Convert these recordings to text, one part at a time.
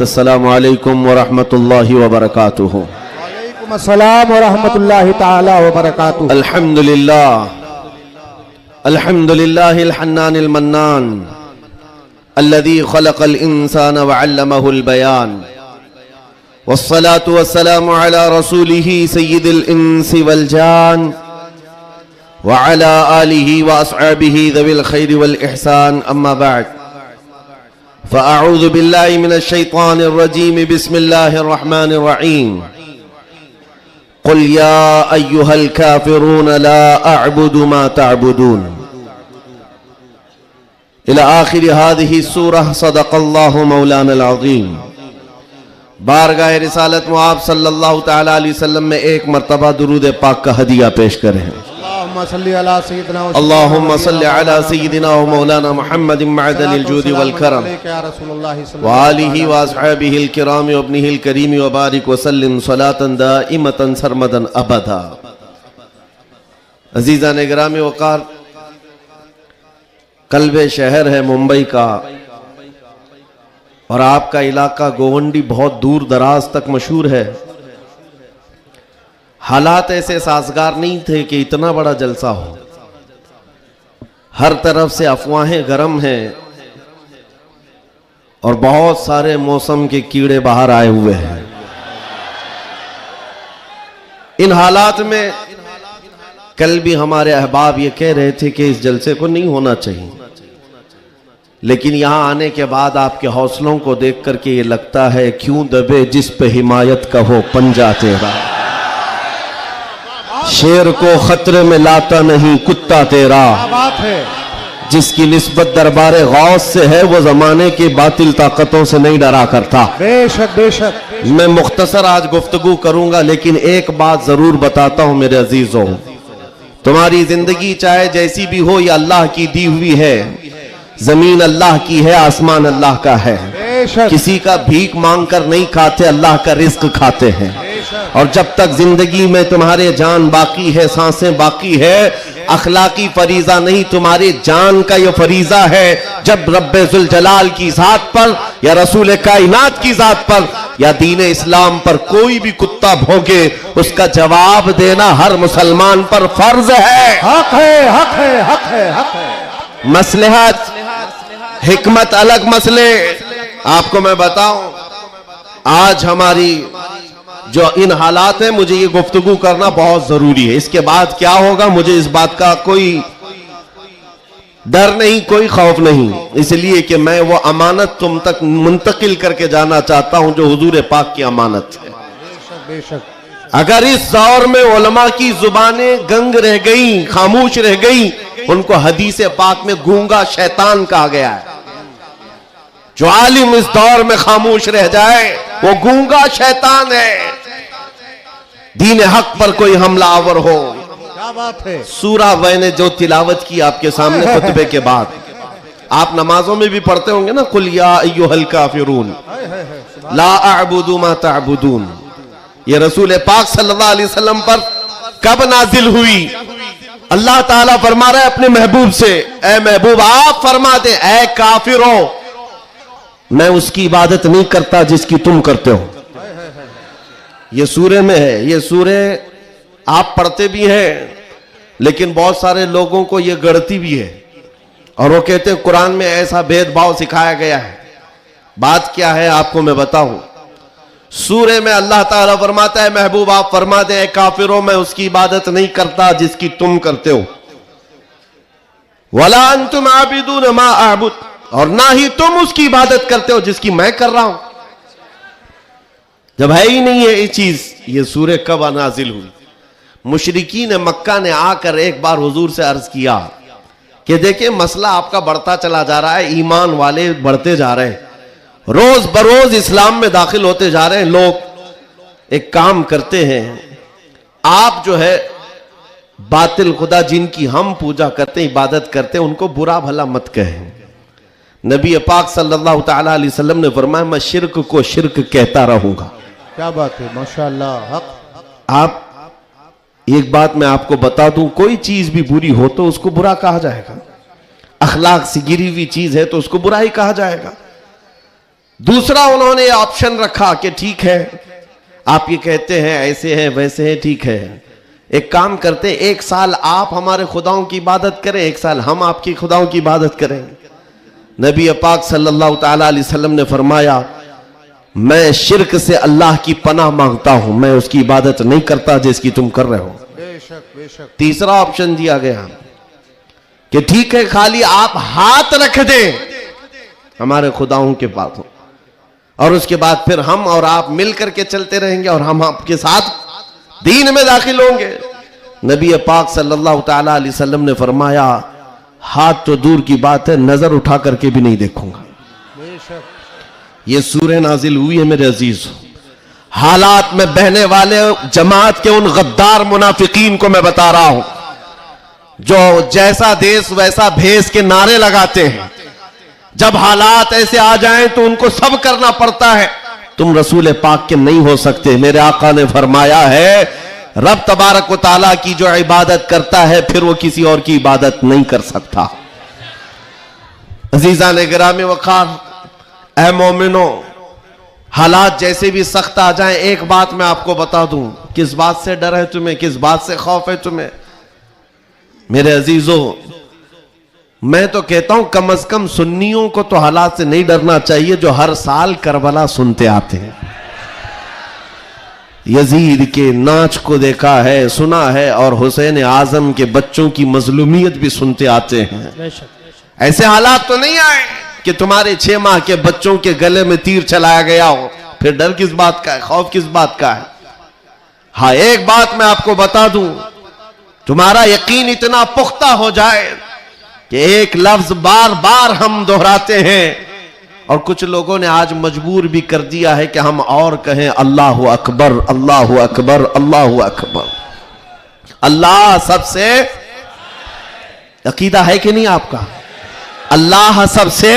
अस्सलामु अलैकुम व रहमतुल्लाहि व बरकातुहू। वालेकुम अस्सलाम व रहमतुल्लाहि ताला व बरकातुहू। अल्हम्दुलिल्लाहिल हन्नानिल मन्नान अल्लज़ी खलक़ल इंसान व अल्लमहुल बयान वस्सलातु वस्सलामु अला रसूलिही सय्यिदिल इंसी वल जान व अला आलिही व अस्हाबिही ज़विल खैरि वल इहसान अम्मा बअद फ़अऊज़ु बिल्लाहि मिनश शैतानिर रजीम बिस्मिल्लाहिर रहमानिर रहीम क़ुल या अय्युहल काफ़िरून ला अअबुदु मा तअबुदून इला आखिर हादिही सूरह सदक़ल्लाहु मौलानल अज़ीम। बारगाह रिसालत में आप सल्लल्लाहु तआला अलैहि वसल्लम में एक मरतबा दुरूद पाक का हदिया पेश करें। अल्लाहुम्मा सल्लि अला सय्यिदिना व मौलाना मुहम्मदिन मअदनिल जूदि वल करम व आलिहि व अस्हाबिहिल किराम व इब्निहिल करीम व बारिक व सल्लिम सलातन दाइमतन सरमदन अबदा। अजीज़ान गिरामी वक़ार, कल्बे शहर है मुंबई का और आपका इलाका गोवंडी बहुत दूर दराज तक मशहूर है। हालात ऐसे साजगार नहीं थे कि इतना बड़ा जलसा हो। हर तरफ से अफवाहें गर्म हैं और बहुत सारे मौसम के कीड़े बाहर आए हुए हैं। इन हालात में कल भी हमारे अहबाब ये कह रहे थे कि इस जलसे को नहीं होना चाहिए, लेकिन यहां आने के बाद आपके हौसलों को देख करके ये लगता है क्यों दबे जिस पे हिमायत का हो पंजा तेरा, शेर को खतरे में लाता नहीं कुत्ता तेरा, बात है जिसकी निस्बत दरबारे गौस से है वो जमाने की बातिल ताकतों से नहीं डरा करता। बेशक बेशक। मैं मुख्तसर आज गुफ्तगू करूंगा, लेकिन एक बात जरूर बताता हूं मेरे अजीजों, तुम्हारी जिंदगी चाहे जैसी भी हो, ये अल्लाह की दी हुई है। जमीन अल्लाह की है, आसमान अल्लाह का है। किसी का भीख मांग कर नहीं खाते, अल्लाह का रिस्क खाते हैं। और जब तक जिंदगी में तुम्हारे जान बाकी है, सांसें बाकी है, अखलाकी फरीजा नहीं, तुम्हारे जान का ये फरीजा है। जब रब्बे जुल जलाल की जात पर या रसूल कायनात की जात पर या दीन इस्लाम पर कोई भी कुत्ता भौंके, उसका जवाब देना हर मुसलमान पर फर्ज है। हक है, हक है, हक है, हक है। मसलहत हिकमत अलग मसले। आपको मैं बताऊं, आज हमारी जो इन हालात है, मुझे ये गुफ्तगू करना बहुत जरूरी है। इसके बाद क्या होगा मुझे इस बात का कोई डर नहीं, कोई खौफ नहीं, इसलिए कि मैं वो अमानत तुम तक मुंतकिल करके जाना चाहता हूं जो हुजूर पाक की अमानत है। बेशक बेशक। अगर इस दौर में उलमा की जुबानें गंग रह गई, खामोश रह गई, उनको हदीस पाक में गूंगा शैतान कहा गया है। जो आलिम इस दौर में खामोश रह जाए वो गूंगा शैतान है। दीन हक पर कोई हमलावर हो, क्या बात है। सूरा मैंने जो तिलावत की आपके सामने खुतबे के बाद, आप नमाजों में भी पढ़ते होंगे ना, कुल या अय्युहल काफिरून ला अअबुदु मा तअबुदून। ये रसूल पाक सल्लल्लाहु अलैहि वसल्लम पर कब नाजिल हुई? अल्लाह ताला फरमा रहा है अपने महबूब से, ए महबूब आप फरमा दे, ए काफिरों, मैं उसकी इबादत नहीं करता जिसकी तुम करते हो। ये सूरे में है, ये सूरे आप पढ़ते भी हैं, लेकिन बहुत सारे लोगों को ये गढ़ती भी है और वो कहते हैं कुरान में ऐसा भेदभाव सिखाया गया है। बात क्या है आपको मैं बताऊं। सूरे में अल्लाह ताला फरमाता है महबूब आप फरमा दे, काफिरों मैं उसकी इबादत नहीं करता जिसकी तुम करते हो। वला अंतुम आबिदून मा अअबुद, और ना ही तुम उसकी इबादत करते हो जिसकी मैं कर रहा हूं। जब है ही नहीं है ये चीज, ये सूरे कब नाजिल हुई? मुशरिकीन मक्का ने आकर एक बार हुजूर से अर्ज किया कि देखिए मसला आपका बढ़ता चला जा रहा है, ईमान वाले बढ़ते जा रहे हैं, रोज बरोज इस्लाम में दाखिल होते जा रहे हैं लोग। एक काम करते हैं, आप जो है बातिल खुदा जिनकी हम पूजा करते हैं, इबादत करते हैं, उनको बुरा भला मत कहें। नबी पाक सल्लल्लाहु तआला अलैहि वसल्लम ने फरमाया मैं शिर्क को शिर्क कहता रहूंगा। क्या बात है, माशाअल्लाह। हक। आप एक बात मैं आपको बता दूं, कोई चीज भी बुरी हो तो उसको बुरा कहा जाएगा। अखलाक से गिरी हुई चीज है तो उसको बुरा ही कहा जाएगा। दूसरा उन्होंने ऑप्शन रखा कि ठीक है, आप ये कहते हैं ऐसे हैं वैसे हैं, ठीक है, एक काम करते हैं, एक साल आप हमारे खुदाओं की इबादत करें, एक साल हम आपकी खुदाओं की इबादत करें। नबी पाक सल्लल्लाहु ताला अलैहि वसल्लम ने फरमाया, मैं शिर्क से अल्लाह की पनाह मांगता हूं, मैं उसकी इबादत नहीं करता जिसकी तुम कर रहे हो। बेशक बेशक। तीसरा ऑप्शन दिया गया कि ठीक है, खाली आप हाथ रख दें हमारे खुदाओं के पास, और उसके बाद फिर हम और आप मिलकर के चलते रहेंगे और हम आपके साथ दीन में दाखिल होंगे। नबी पाक सल्लल्लाहु ताला अलैहि वसल्लम ने फरमाया, हाथ तो दूर की बात है, नजर उठा करके भी नहीं देखूंगा। ये सूरह नाजिल हुई है मेरे अजीज। हालात में बहने वाले जमात के उन गद्दार मुनाफिकीन को मैं बता रहा हूं, जो जैसा देश वैसा भेष के नारे लगाते हैं। जब हालात ऐसे आ जाएं तो उनको सब करना पड़ता है। तुम रसूल पाक के नहीं हो सकते। मेरे आका ने फरमाया है, रब तबारक व ताला की जो इबादत करता है फिर वो किसी और की इबादत नहीं कर सकता। अजीजा ने गिरामी वकार, ऐ मोमिनो, हालात जैसे भी सख्त आ जाएं, एक बात मैं आपको बता दूं, किस बात से डर है तुम्हें, किस बात से खौफ है तुम्हें? मेरे अजीजों, मैं तो कहता हूं कम से कम सुन्नियों को तो हालात से नहीं डरना चाहिए जो हर साल करबला सुनते आते हैं। यजीद के नाच को देखा है, सुना है, और हुसैन आजम के बच्चों की मजलूमियत भी सुनते आते हैं। ऐसे हालात तो नहीं आए कि तुम्हारे 6 माह के बच्चों के गले में तीर चलाया गया हो, फिर डर किस बात का है, खौफ किस बात का है? हाँ, एक बात मैं आपको बता दूं, तुम्हारा यकीन इतना पुख्ता हो जाए कि एक लफ्ज बार बार हम दोहराते हैं, और कुछ लोगों ने आज मजबूर भी कर दिया है कि हम और कहें अल्लाहु अकबर, अल्लाहु अकबर, अल्लाहु अकबर। अल्लाह सबसे, अकीदा है कि नहीं आपका? अल्लाह सबसे,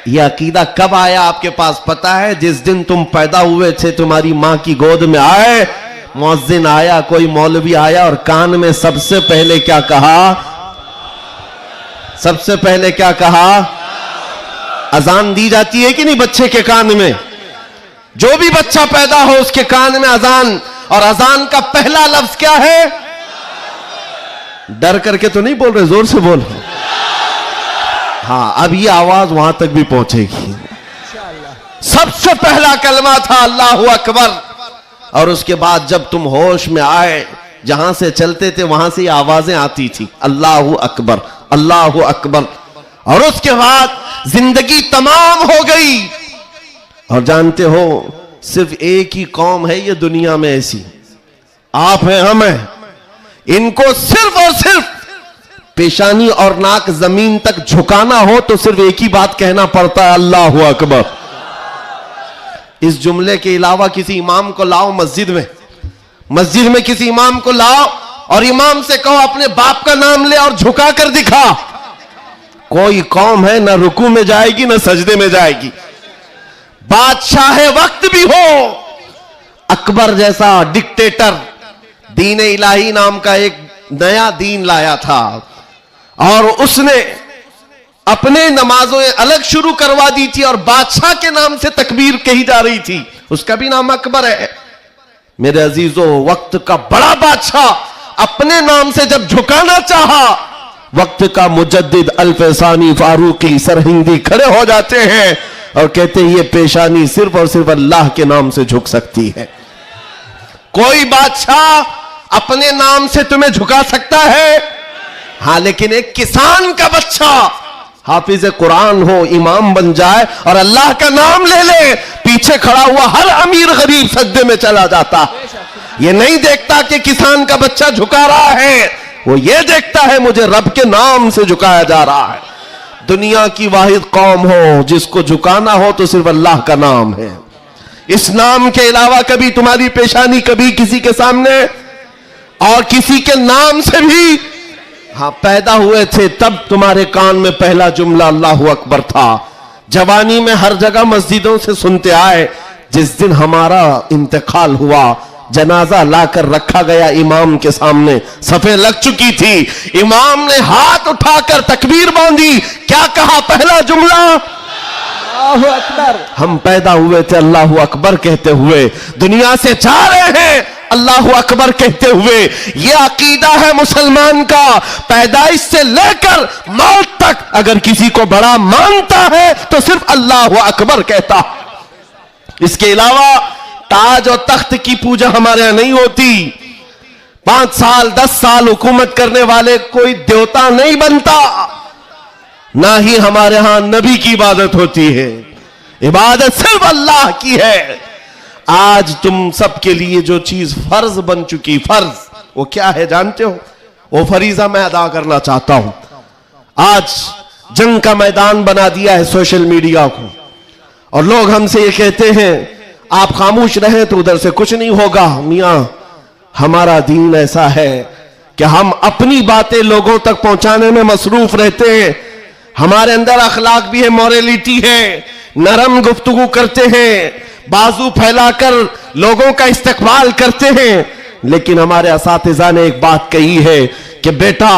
यह अकीदा कब आया आपके पास पता है? जिस दिन तुम पैदा हुए थे, तुम्हारी मां की गोद में आए, मुअज्जिन आया, कोई मौलवी आया और कान में सबसे पहले क्या कहा? सबसे पहले क्या कहा? अजान दी जाती है कि नहीं बच्चे के कान में? जो भी बच्चा पैदा हो उसके कान में अजान, और अजान का पहला लफ्ज क्या है? डर करके तो नहीं बोल रहे, जोर से बोल। हाँ, अब ये आवाज वहां तक भी पहुंचेगी। सबसे पहला कलमा था अल्लाहु अकबर, और उसके बाद जब तुम होश में आए, जहां से चलते थे वहां से आवाजें आती थी, अल्लाहु अकबर, अल्लाहु अकबर। और उसके बाद जिंदगी तमाम हो गई। और जानते हो, सिर्फ एक ही कौम है ये दुनिया में ऐसी, आप हैं, हम हैं, इनको सिर्फ और सिर्फ पेशानी और नाक जमीन तक झुकाना हो तो सिर्फ एक ही बात कहना पड़ता है, अल्लाहु अकबर। इस जुमले के अलावा किसी इमाम को लाओ मस्जिद में किसी इमाम को लाओ और इमाम से कहो अपने बाप का नाम ले और झुका कर दिखा, कोई कौम है ना रुकू में जाएगी ना सजदे में जाएगी। बादशाह वक्त भी हो, अकबर जैसा डिक्टेटर दीन इलाही नाम का एक नया दीन लाया था, और उसने अपने नमाजों अलग शुरू करवा दी थी और बादशाह के नाम से तकबीर कही जा रही थी, उसका भी नाम अकबर है। मेरे अजीजों, वक्त का बड़ा बादशाह अपने नाम से जब झुकाना चाहा, वक्त का मुजद्दिद अल्फसानी फारूकी सरहिंदी खड़े हो जाते हैं और कहते हैं ये पेशानी सिर्फ और सिर्फ अल्लाह के नाम से झुक सकती है। कोई बादशाह अपने नाम से तुम्हें झुका सकता है? हाँ, लेकिन एक किसान का बच्चा हाफिज कुरान हो, इमाम बन जाए और अल्लाह का नाम ले ले, पीछे खड़ा हुआ हर अमीर गरीब सजदे में चला जाता। ये नहीं देखता कि किसान का बच्चा झुका रहा है, वो ये देखता है मुझे रब के नाम से झुकाया जा रहा है। दुनिया की वाहिद कौम हो जिसको झुकाना हो तो सिर्फ अल्लाह का नाम है। इस नाम के अलावा कभी तुम्हारी पेशानी कभी किसी के सामने, और किसी के नाम से भी, हाँ, पैदा हुए थे तब तुम्हारे कान में पहला जुमला अल्लाहु अकबर था। जवानी में हर जगह मस्जिदों से सुनते आए। जिस दिन हमारा इंतकाल हुआ, जनाजा लाकर रखा गया इमाम के सामने, सफे लग चुकी थी, इमाम ने हाथ उठाकर तकबीर बांधी, क्या कहा? पहला जुमला अल्लाहु अकबर। हम पैदा हुए थे अल्लाहु अकबर कहते हुए, दुनिया से जा रहे हैं अल्लाहु अकबर कहते हुए। ये अकीदा है मुसलमान का, पैदाइश से लेकर मौत तक अगर किसी को बड़ा मानता है तो सिर्फ अल्लाहु अकबर कहता है। इसके अलावा ताज और तख्त की पूजा हमारे यहां नहीं होती। 5 साल 10 साल हुकूमत करने वाले कोई देवता नहीं बनता, ना ही हमारे यहां नबी की इबादत होती है। इबादत सिर्फ अल्लाह की है। आज तुम सबके लिए जो चीज फर्ज बन चुकी, फर्ज वो क्या है जानते हो? वो फरीजा मैं अदा करना चाहता हूं। आज जंग का मैदान बना दिया है सोशल मीडिया को, और लोग हमसे ये कहते हैं आप खामोश रहें तो उधर से कुछ नहीं होगा। मियां, हमारा दीन ऐसा है कि हम अपनी बातें लोगों तक पहुंचाने में मसरूफ रहते हैं। हमारे अंदर अखलाक भी है, मॉरलिटी है, नरम गुफ्तगू करते हैं, बाजू फैलाकर लोगों का इस्तकबाल करते हैं। लेकिन हमारे असातिज़ा ने एक बात कही है कि बेटा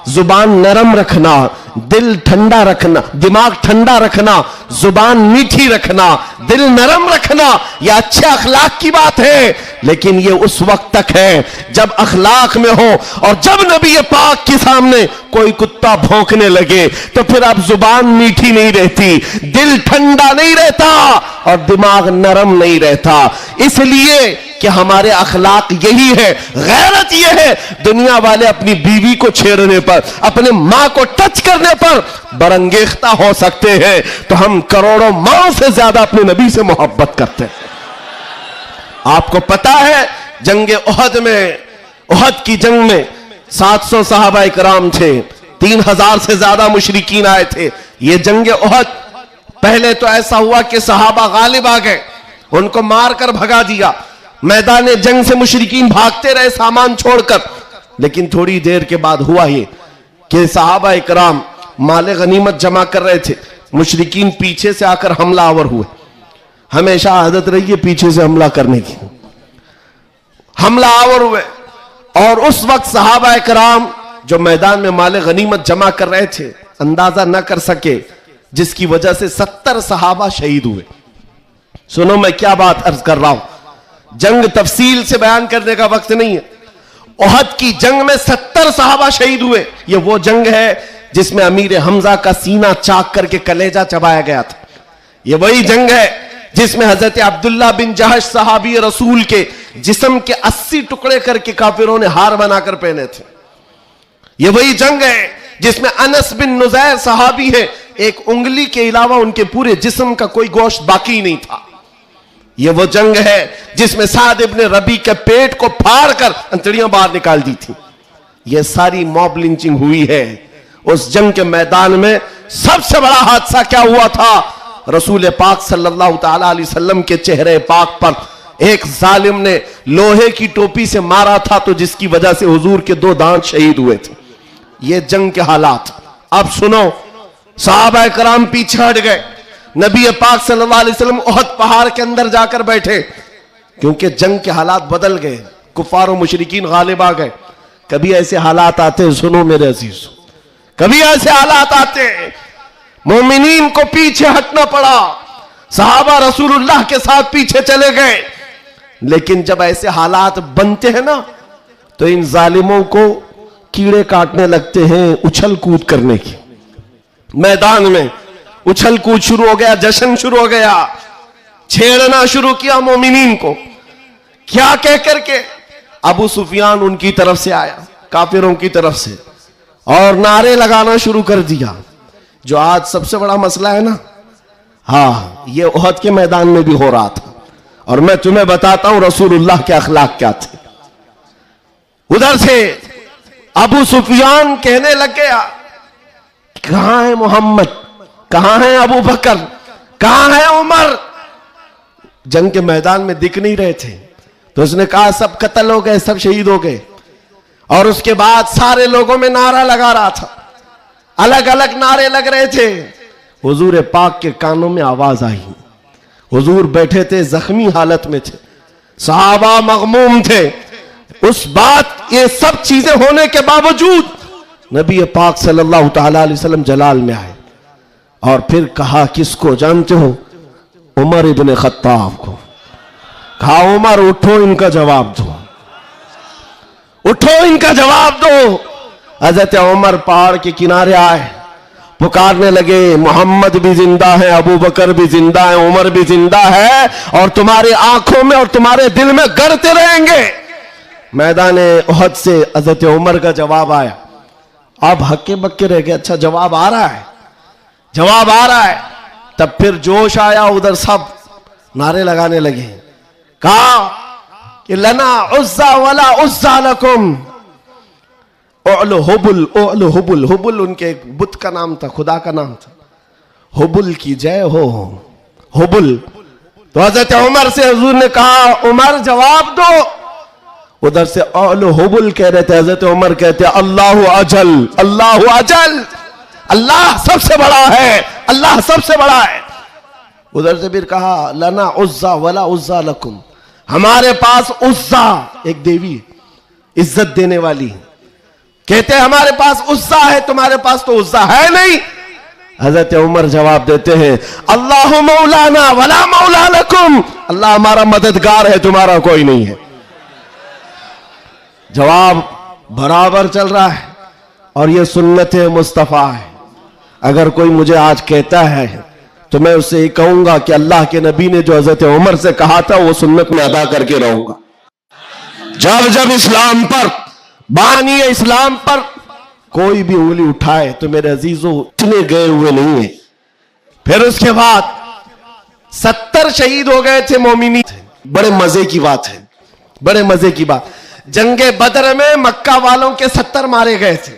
जुबान नरम रखना, दिल ठंडा रखना, दिमाग ठंडा रखना, जुबान मीठी रखना, दिल नरम रखना, यह अच्छे अखलाक की बात है। लेकिन यह उस वक्त तक है जब अखलाक में हो, और जब नबी पाक के सामने कोई कुत्ता भौंकने लगे तो फिर अब जुबान मीठी नहीं रहती, दिल ठंडा नहीं रहता और दिमाग नरम नहीं रहता। इसलिए कि हमारे अखलाक यही है, गैरत यह है। दुनिया वाले अपनी बीवी को छेड़ने पर, अपने मां को टच करने पर बरंगेख्ता हो सकते हैं, तो हम करोड़ों मां से ज्यादा अपने नबी से मोहब्बत करते हैं। आपको पता है जंग उहद में, उहद की जंग में 700 सहाबा इकराम थे, 3000 से ज्यादा मुशरिकीन आए थे। यह जंग उहद, पहले तो ऐसा हुआ कि सहाबा गालिब आ गए, उनको मारकर भगा दिया। मैदान जंग से मुशरिकीन भागते रहे सामान छोड़कर। लेकिन थोड़ी देर के बाद हुआ ये कि सहाबा इकराम माले गनीमत जमा कर रहे थे, मुशरिकीन पीछे से आकर हमलावर हुए। हमेशा आदत रही है पीछे से हमला करने की, हमलावर हुए। और उस वक्त सहाबा इकराम जो मैदान में माले गनीमत जमा कर रहे थे अंदाजा न कर सके, जिसकी वजह से 70 सहाबा शहीद हुए। सुनो मैं क्या बात अर्ज कर रहा हूं, जंग तफसील से बयान करने का वक्त नहीं है। उहद की जंग में 70 सहाबा शहीद हुए। यह वो जंग है जिसमें अमीर हमजा का सीना चाक करके कलेजा चबाया गया था। यह वही जंग है जिसमें हजरत अब्दुल्ला बिन जहश सहाबी रसूल के जिस्म के 80 टुकड़े करके काफिरों ने हार बनाकर पहने थे। यह वही जंग है जिसमें अनस बिन नुजैर सहाबी है, एक उंगली के अलावा उनके पूरे जिस्म का कोई गोश्त बाकी नहीं था। यह वो जंग है जिसमें साद इब्न रबी के पेट को फाड़ कर अंतड़ियां बाहर निकाल दी थी। यह सारी मॉब लिंचिंग हुई है। उस जंग के मैदान में सबसे बड़ा हादसा क्या हुआ था? रसूल पाक सल्लल्लाहु ताला अलैहि वसल्लम के चेहरे पाक पर एक जालिम ने लोहे की टोपी से मारा था, तो जिसकी वजह से हुजूर के 2 दांत शहीद हुए थे। ये जंग के हालात। अब सुनो, सहाबा कराम पीछे हट गए, नबी पाक सल्लल्लाहु अलैहि वसल्लम उहद पहाड़ के अंदर जाकर बैठे, क्योंकि जंग के हालात बदल गए, कुफार और मुशरिकीन गालिब आ गए। कभी ऐसे हालात आते हैं, सुनो मेरे अजीज, कभी ऐसे हालात आते हैं मोमिनीन को पीछे हटना पड़ा, सहाबा रसूलुल्लाह के साथ पीछे चले गए। लेकिन जब ऐसे हालात बनते हैं ना, तो इन जालिमों को कीड़े काटने लगते हैं उछल कूद करने की। मैदान में उछल कूद शुरू हो गया, जश्न शुरू हो गया, छेड़ना शुरू किया मोमिनीन को। क्या कह करके? अबू सुफियान उनकी तरफ से आया, काफिरों की तरफ से, और नारे लगाना शुरू कर दिया। जो आज सबसे बड़ा मसला है ना, हाँ, ये उहद के मैदान में भी हो रहा था। और मैं तुम्हें बताता हूं रसूलुल्लाह के अखलाक क्या थे। उधर से अबू सुफियान कहने लग गया, कहां है मोहम्मद, कहां है अबू बकर, कहां है उमर? जंग के मैदान में दिख नहीं रहे थे। तो उसने कहा सब कत्ल हो गए, सब शहीद हो गए। और उसके बाद सारे लोगों में नारा लगा रहा था, अलग अलग नारे लग रहे थे। हुजूर पाक के कानों में आवाज आई। हुजूर बैठे थे, जख्मी हालत में थे, सहाबा मगमूम थे। उस बात, ये सब चीजें होने के बावजूद नबी पाक सल्लल्लाहु ताला अलैहि वसल्लम जलाल में आए। और फिर कहा किसको जानते हो? उमर इब्ने खत्ताब को। कहा उमर उठो, इनका जवाब दो, उठो, इनका जवाब दो। हजरत उमर पहाड़ के किनारे आए, पुकारने लगे, मोहम्मद भी जिंदा है, अबू बकर भी जिंदा है, उमर भी जिंदा है, और तुम्हारी आंखों में और तुम्हारे दिल में गड़ते रहेंगे। मैदान उहद से हजरत उमर का जवाब आया। आप हक्के बक्के रह गए, अच्छा जवाब आ रहा है, जवाब आ रहा है। तब फिर जोश आया, उधर सब नारे लगाने लगे। कहा कि लना उज्जा वला उज्जा लकुम, हुबुल, हुबुल, हुबुल उनके एक बुत का नाम था, खुदा का नाम था। हुबुल की जय हो, हुबुल। तो हजरत उमर से हुजूर ने कहा, उमर जवाब दो। उधर से हुबुल कह रहे थे, हजरत उमर कहते अल्लाह अजल, अल्लाह अजल, अल्लाह सबसे बड़ा है, अल्लाह सबसे बड़ा है। उधर से फिर कहा लना उज्जा वला उज्जा लकुम, हमारे पास उज्जा एक देवी इज्जत देने वाली, कहते हमारे पास उज्जा है, तुम्हारे पास तो उज्जा है नहीं। हजरत उमर जवाब देते हैं अल्लाह मौलाना वला मौला लकुम, अल्लाह हमारा मददगार है, तुम्हारा कोई नहीं है। जवाब बराबर चल रहा है और यह सुन्नत मुस्तफा है। अगर कोई मुझे आज कहता है तो मैं उससे कहूंगा कि अल्लाह के नबी ने जो हजरत उमर से कहा था वो सुन्नत में अदा करके रहूंगा। जब जब इस्लाम पर, बानी इस्लाम पर कोई भी उंगली उठाए तो मेरे अजीजों इतने गए हुए नहीं है। फिर उसके बाद 70 शहीद हो गए थे मोमिनी। बड़े मजे की बात है, बड़े मजे की बात, जंगे बदर में मक्का वालों के 70 मारे गए थे।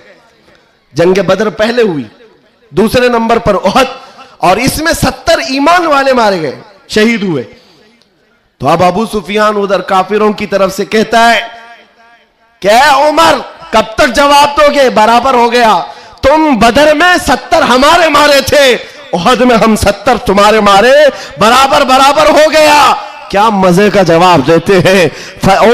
जंगे बदर पहले हुई, दूसरे नंबर पर उहद, और इसमें 70 ईमान वाले मारे गए, शहीद हुए। तो अब अबू सुफियान उधर काफिरों की तरफ से कहता है क्या उमर कब तक जवाब दोगे, बराबर हो गया, तुम बदर में 70 हमारे मारे थे, उहद में हम 70 तुम्हारे मारे, बराबर बराबर हो गया। क्या मजे का जवाब देते हैं।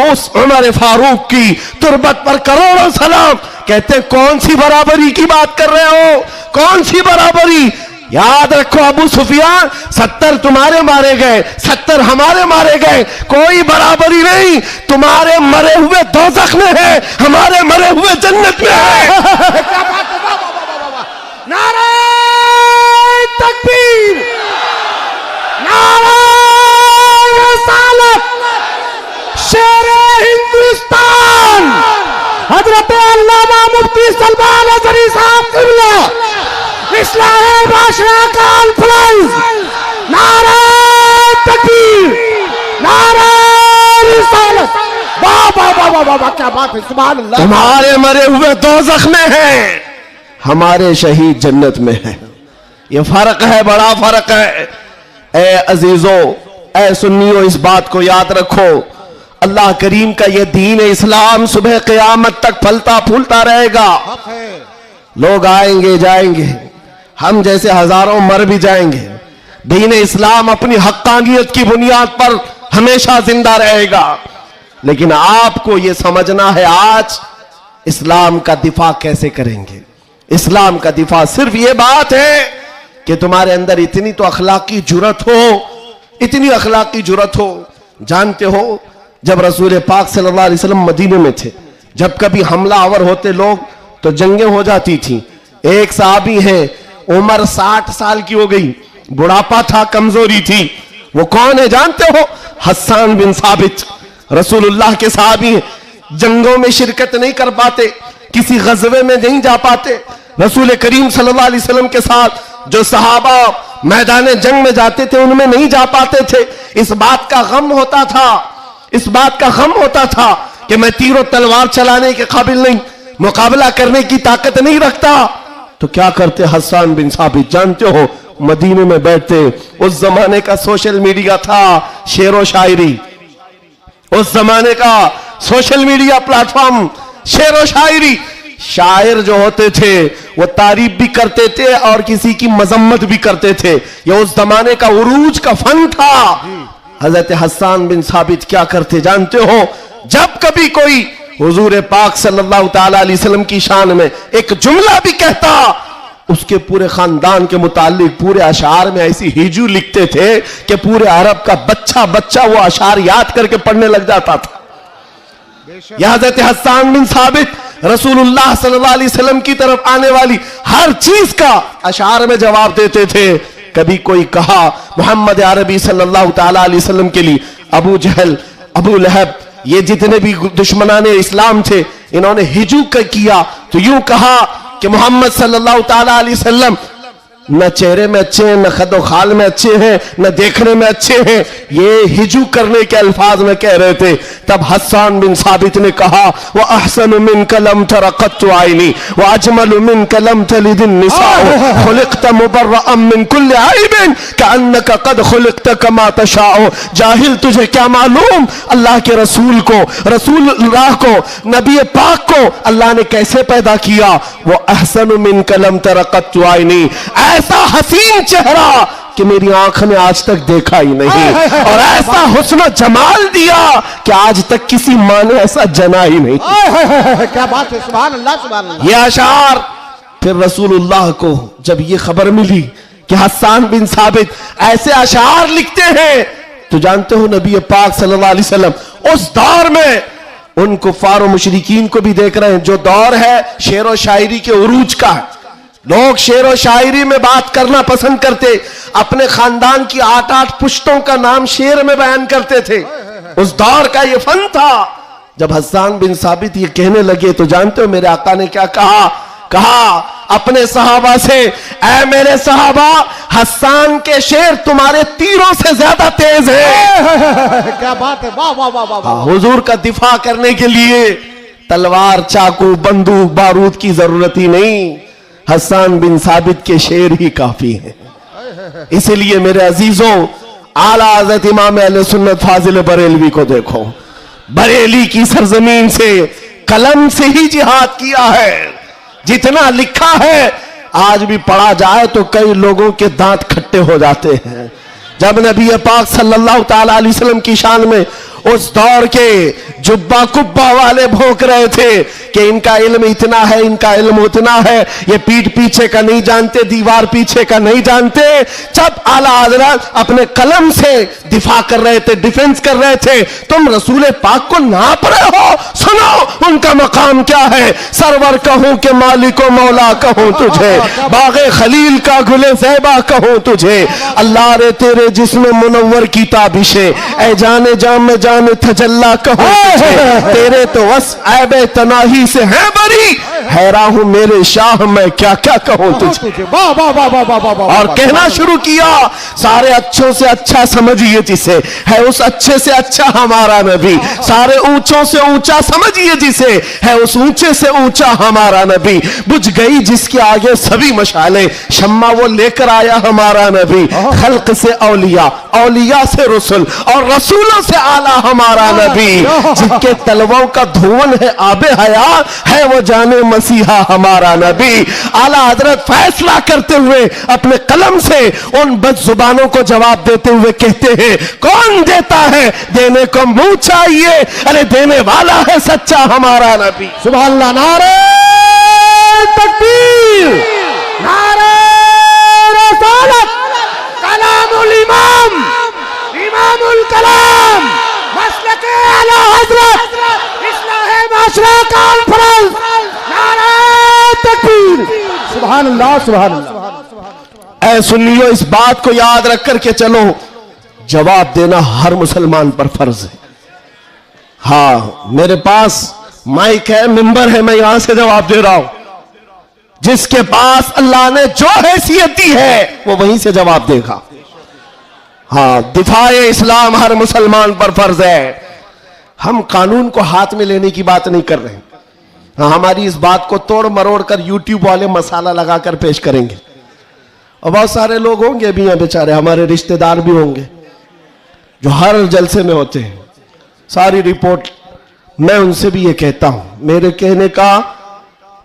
उस उमर फारूक की तुरबत पर करोड़ों सलाम। कहते कौन सी बराबरी की बात कर रहे हो, कौन सी बराबरी? याद रखो अबू सुफियान, 70 तुम्हारे मारे गए, 70 हमारे मारे गए, कोई बराबरी नहीं। तुम्हारे मरे हुए दोज़ख में है, हमारे मरे हुए जन्नत में है। क्या बात है, नारे तकबीर, नारे रिसालत, शेरे हिंदुस्तान, हजरत अल्लामा मुफ्ती सलमान अज़हरी साहब क़िबला, इस्लाम बादशाह का अल्फलाइज, नारे तकबीर, नारे रिसालत, वाह वाह वाह वाह वाह, क्या बात है, सुभान अल्लाह। तुम्हारे मरे हुए दोज़ख में हैं, हमारे शहीद जन्नत में हैं। ये फर्क है, बड़ा फर्क है। ए अजीजों, ए सुन्नियों, इस बात को याद रखो, अल्लाह करीम का ये दीन इस्लाम सुबह क़यामत तक फलता फूलता रहेगा। लोग आएंगे जाएंगे, हम जैसे हजारों मर भी जाएंगे, दीन इस्लाम अपनी हक्कानियत की बुनियाद पर हमेशा जिंदा रहेगा। लेकिन आपको यह समझना है आज इस्लाम का दिफा कैसे करेंगे। इस्लाम का दिफा सिर्फ यह बात है कि तुम्हारे अंदर इतनी तो अखलाकी जुर्रत हो, इतनी अखलाकी जुर्रत हो। जानते हो जब रसूल पाक सल्लल्लाहु अलैहि वसल्लम मदीने में थे, जब कभी हमला आवर होते लोग तो जंगें हो जाती थी। एक सहाबी है, उम्र 60 साल की हो गई, बुढ़ापा था, कमजोरी थी। वो कौन है जानते हो? हस्सान बिन साबित, रसूलुल्लाह के सहाबी हैं। जंगों में शिरकत नहीं कर पाते, किसी गज़वे में नहीं जा पाते। रसूल करीम सल्लल्लाहु अलैहि वसल्लम के साथ जो सहाबा मैदान जंग में जाते थे उनमें नहीं जा पाते थे। इस बात का गम होता था, इस बात का गम होता था कि मैं तीरों तलवार चलाने के काबिल नहीं, मुकाबला करने की ताकत नहीं रखता। तो क्या करते हस्सान बिन साबित, जानते हो, मदीने में बैठते। उस जमाने का सोशल मीडिया था, शेरो शायरी, उस जमाने का सोशल मीडिया प्लेटफॉर्म, शेरो शायरी। शायर जो होते थे वो तारीफ भी करते थे और किसी की मजम्मत भी करते थे। ये उस जमाने का उरूज का फन था। हजरत हस्सान बिन साबित क्या करते जानते हो? जब कभी कोई हुजूर पाक सल्लल्लाहु ताला अलैहि वसल्लम की शान में एक जुमला भी कहता उसके पूरे खानदान के मुतालिक पूरे अशार में ऐसी हिजू लिखते थे कि पूरे अरब का बच्चा बच्चा वो अशार याद करके पढ़ने लग जाता था। हज़रत हस्सान बिन साबित रसूलुल्लाह सल्लल्लाहु अलैहि वसल्लम की तरफ आने वाली हर चीज का अशार में जवाब देते थे। कभी कोई कहा मोहम्मद अरबी सल्लल्लाहु ताला अलैहि वसल्लम के लिए अबू जहल, अबू लहब, ये जितने भी दुश्मनाने इस्लाम थे, इन्होंने हिजू किया तो यूं कहा कि मोहम्मद सल्लल्लाहु ताला अलैहि वसल्लम न चेहरे में अच्छे हैं, न खदो खाल में अच्छे हैं, न देखने में अच्छे हैं, ये हिजू करने के अल्फाज में कह रहे थे। तब हस्सान बिन साबित ने कहा वह अहसन मिन कलम तरक़त आइनी व अजमल मिन कलम तलिदिन निसाअ खुलिक़त मुबर्रअन मिन कुल्लि ऐबिन कअन्नका क़द खुलिक़त कमा तशाअ। जाहिल, तुझे क्या मालूम अल्लाह के रसूल को, रसूलुल्लाह को, नबी पाक को अल्लाह ने कैसे पैदा किया। वो अहसन मिन कलम तरक़त आइनी, ऐसा हसीन चेहरा कि मेरी आंख ने आज तक देखा ही नहीं, और ऐसा हुस्न जमाल दिया कि आज तक किसी मां ने ऐसा जना ही नहीं। क्या बात है, सुभान अल्लाह सुभान अल्लाह। ये अशार फिर रसूलुल्लाह को जब ये खबर मिली कि हस्सान बिन साबित ऐसे अशार लिखते हैं, तो जानते हो नबी पाक सल्लल्लाहु अलैहि वसल्लम उस दौर में उन कुफार और मुशरिकीन को भी देख रहे हैं। जो दौर है शेर और शायरी के उरूज का है, लोग शेर और शायरी में बात करना पसंद करते, अपने खानदान की 8-8 पुश्तों का नाम शेर में बयान करते थे। उस दौर का ये फन था। जब हस्सान बिन साबित ये कहने लगे तो जानते हो मेरे आका ने क्या कहा? कहा अपने सहाबा से, ऐ मेरे सहाबा, हस्सान के शेर तुम्हारे तीरों से ज्यादा तेज है। क्या बात है, वाह वाह वाह वाह। हुजूर का दिफा करने के लिए तलवार, चाकू, बंदूक, बारूद की जरूरत ही नहीं, हस्सान बिन साबित के शेर ही काफी हैं। इसलिए मेरे अजीजों, आला हज़रत इमाम अहले सुन्नत फाजिल बरेलवी को देखो, बरेली की सरजमीन से कलम से ही जिहाद किया है। जितना लिखा है आज भी पढ़ा जाए तो कई लोगों के दांत खट्टे हो जाते हैं। जब नबी पाक सल्लल्लाहु ताला अलैहि वसल्लम की शान में उस दौर के जुब्बा कुब्बा वाले भौंक रहे थे कि इनका इल्म इतना है, इनका इल्म उतना है, ये पीठ पीछे का नहीं जानते, दीवार पीछे का नहीं जानते, जब आला हज़रत अपने कलम से दिफा कर रहे थे, डिफेंस कर रहे थे, तुम रसूल पाक को नाप रहे हो। सुनो उनका मकाम क्या है। सरवर कहूं कि मालिको मौला कहूं तुझे, बागे खलील का गुले ज़ैबा कहूं तुझे, अल्लाह रे तेरे जिस्म मुनव्वर की ताबिशे, ऐ जाने जाम में जाने तजल्ला कहूं तुझे, तेरे तो वस ऐबे तनाही से है बरी, हैरान हूं मेरे शाह मैं क्या क्या कहूं तुझे। वाह वाह वाह वाह वाह वाह। और कहना शुरू किया, सारे अच्छों से अच्छा समझिए जिसे, है उस अच्छे से अच्छा हमारा नबी, सारे ऊंचों से ऊंचा समझिए जिसे, है उस ऊंचे से ऊंचा हमारा नबी, बुझ गई जिसके आगे सभी मशाले, शम्मा वो लेकर आया हमारा नबी, खल्क से औलिया, औलिया से रसूल, और रसूलों से आला हमारा नबी, जिनके तलवों का धुवन है आबे हया, है वो जाने मसीहा हमारा नबी। आला हजरत फैसला करते हुए अपने कलम से उन बदजुबानों को जवाब देते हुए कहते हैं, कौन देता है, देने को मुंह चाहिए, अरे देने वाला है सच्चा हमारा नबी। सुभान अल्लाह। नारे तकबीर, नारे रसालत, कलामुल इमाम, इमामुल कलाम, मसलके आला हजरत, इस्लाहे माशरा कॉन्फ्रेंस, नारे तकबीर। सुभान अल्लाह सुभान अल्लाह। ऐ सुन्नियों, इस बात को याद रख करके चलो, जवाब देना हर मुसलमान पर फर्ज है। हाँ, मेरे पास माइक है, मिंबर है, मैं यहां से जवाब दे रहा हूं। जिसके पास अल्लाह ने जो हैसियत दी है वो वहीं से जवाब देगा। हाँ, दिफाए इस्लाम हर मुसलमान पर फर्ज है। हम कानून को हाथ में लेने की बात नहीं कर रहे हैं। हाँ, हमारी इस बात को तोड़ मरोड़ कर यूट्यूब वाले मसाला लगाकर पेश करेंगे, और बहुत सारे लोग होंगे भी हैं बेचारे, हमारे रिश्तेदार भी होंगे जो हर जलसे में होते हैं, सारी रिपोर्ट। मैं उनसे भी ये कहता हूं, मेरे कहने का